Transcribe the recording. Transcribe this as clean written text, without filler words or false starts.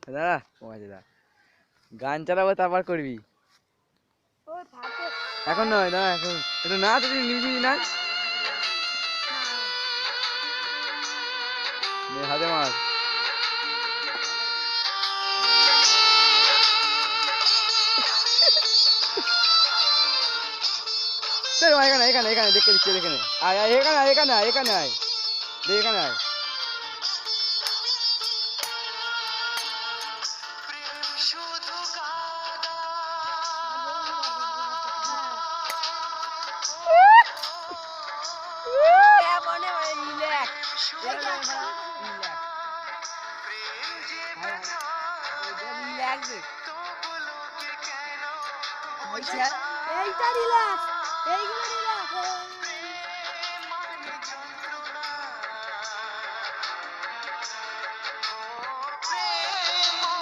দাঁড়া ও আছে দাঁড়া গান চালাবো তারপর করবি এখন নয় না এখন একটু না তুই নিবি না হাতে মার এখানে এখানে এখানে দেখে দিচ্ছি এখানে আয় আয় এখানে আয় এখানে আয় এখানে আয় দেখ এখানে আয় এইটা রিল্যাক্স এইগুলো রিল্যাক্স